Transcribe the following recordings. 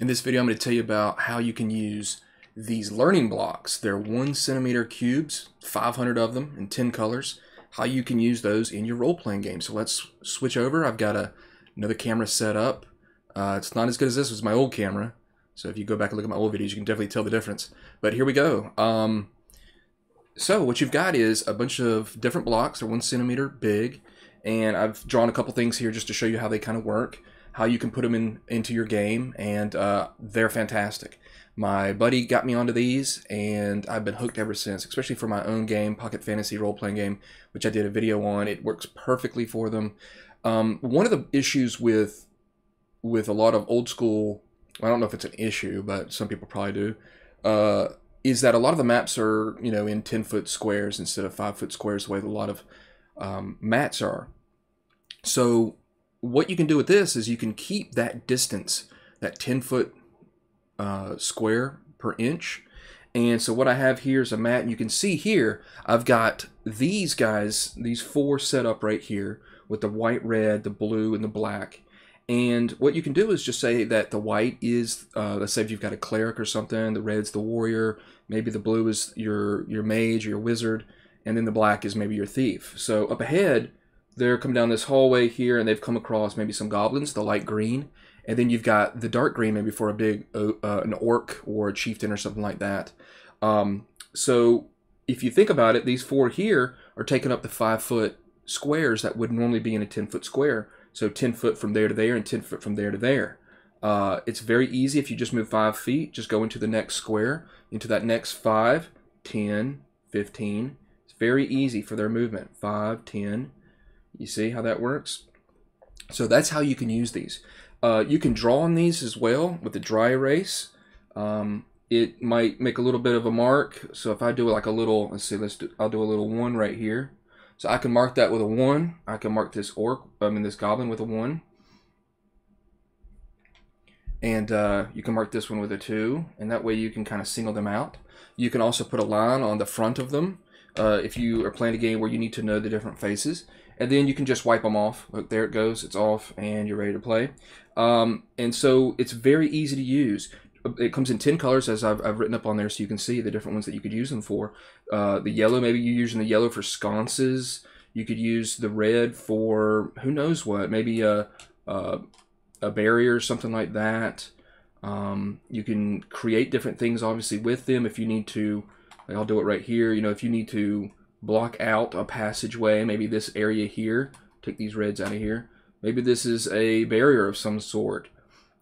In this video, I'm going to tell you about how you can use these learning blocks. They're 1 centimeter cubes, 500 of them in 10 colors. How you can use those in your role-playing game. So let's switch over. I've got another camera set up. It's not as good as this. It was my old camera. So if you go back and look at my old videos, you can definitely tell the difference. But here we go. So what you've got is a bunch of different blocks. They're 1 centimeter big. And I've drawn a couple things here just to show you how they kind of work, how you can put them into your game, and they're fantastic. My buddy got me onto these, and I've been hooked ever since, especially for my own game, Pocket Fantasy role-playing game, which I did a video on. It works perfectly for them. One of the issues with a lot of old school, I don't know if it's an issue, but some people probably do, is that a lot of the maps are, in 10-foot squares instead of 5-foot squares, the way a lot of mats are. So what you can do with this is you can keep that distance, that 10-foot square per inch. And so what I have here is a mat, and you can see here I've got these guys, these four set up right here with the white, red, the blue, and the black. And what you can do is just say that the white is, let's say if you've got a cleric or something, the red's the warrior, maybe the blue is your mage or your wizard, and then the black is maybe your thief. So up ahead, they're coming down this hallway here, and they've come across maybe some goblins, the light green, and then you've got the dark green maybe for a big an orc or a chieftain or something like that. So if you think about it, these four here are taking up the 5-foot squares that would normally be in a 10-foot square. So 10 foot from there to there and 10 foot from there to there. It's very easy if you just move 5 feet, just go into the next square, into that next 5, 10, 15. It's very easy for their movement. 5, 10. You see how that works? So that's how you can use these. You can draw on these as well with the dry erase. It might make a little bit of a mark. So if I do like a little, I'll do a little 1 right here. So I can mark that with a 1. I can mark this this goblin with a 1. And you can mark this one with a 2. And that way you can kind of single them out. You can also put a line on the front of them if you are playing a game where you need to know the different faces. And then you can just wipe them off. Look, there it goes. It's off, and you're ready to play. And so it's very easy to use. It comes in 10 colors, as I've written up on there, so you can see the different ones that you could use them for. The yellow, maybe you're using the yellow for sconces. You could use the red for who knows what, maybe a barrier or something like that. You can create different things, obviously, with them if you need to. Like I'll do it right here. If you need to block out a passageway, maybe this area here, take these reds out of here. Maybe this is a barrier of some sort.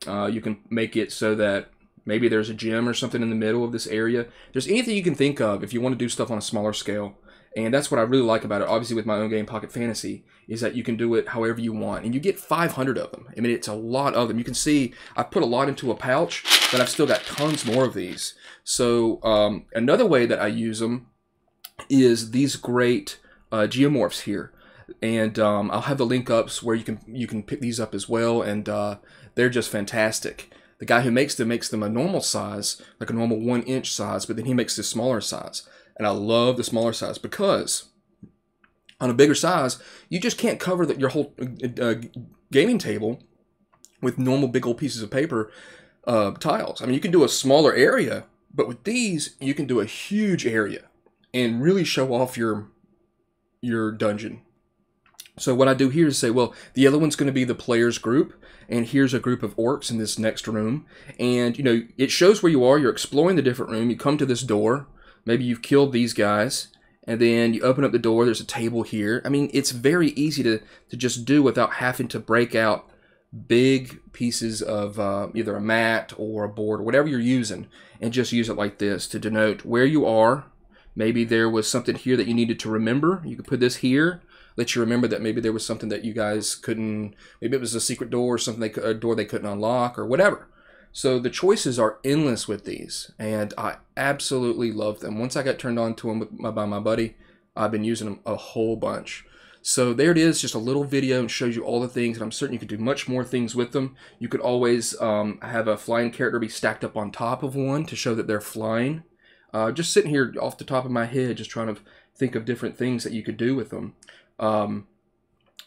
You can make it so that maybe there's a gym or something in the middle of this area. There's anything you can think of if you want to do stuff on a smaller scale. And that's what I really like about it, obviously with my own game, Pocket Fantasy, is that you can do it however you want. And you get 500 of them. I mean, it's a lot of them. You can see I've put a lot into a pouch, but I've still got tons more of these. So another way that I use them is these great geomorphs here. And I'll have the link ups where you can pick these up as well, and they're just fantastic. The guy who makes them a normal size, like a normal 1-inch size, but then he makes this smaller size. And I love the smaller size because on a bigger size, you just can't cover your whole gaming table with normal big old pieces of paper tiles. I mean, you can do a smaller area, but with these, you can do a huge area and really show off your dungeon. So what I do here is say, well, the yellow one's going to be the players group, and here's a group of orcs in this next room. And, it shows where you are. You're exploring the different room. You come to this door. Maybe you've killed these guys, and then you open up the door. There's a table here. I mean, it's very easy to just do without having to break out big pieces of either a mat or a board or whatever you're using, and just use it like this to denote where you are. Maybe there was something here that you needed to remember. You could put this here. Let you remember that maybe there was something that you guys couldn't, maybe it was a secret door or something, a door they couldn't unlock or whatever. So the choices are endless with these, and I absolutely love them. Once I got turned on to them by my buddy, I've been using them a whole bunch. So there it is, just a little video, and shows you all the things, and I'm certain you could do much more things with them. You could always have a flying character be stacked up on top of one to show that they're flying. Just sitting here off the top of my head, just trying to think of different things that you could do with them.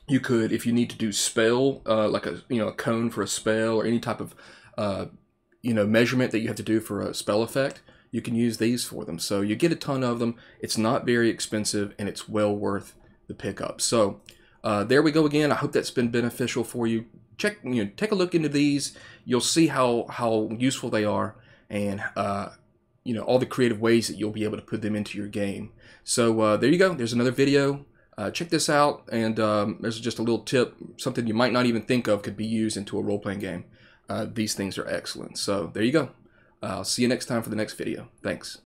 You could, if you need to do spell, like a cone for a spell or any type of measurement that you have to do for a spell effect, you can use these for them. So you get a ton of them. It's not very expensive, and it's well worth the pickup. So there we go again. I hope that's been beneficial for you. Take a look into these. You'll see how useful they are, and all the creative ways that you'll be able to put them into your game. So there you go. There's another video. Check this out, and there's just a little tip, something you might not even think of could be used into a role-playing game. These things are excellent. So there you go. I'll see you next time for the next video. Thanks.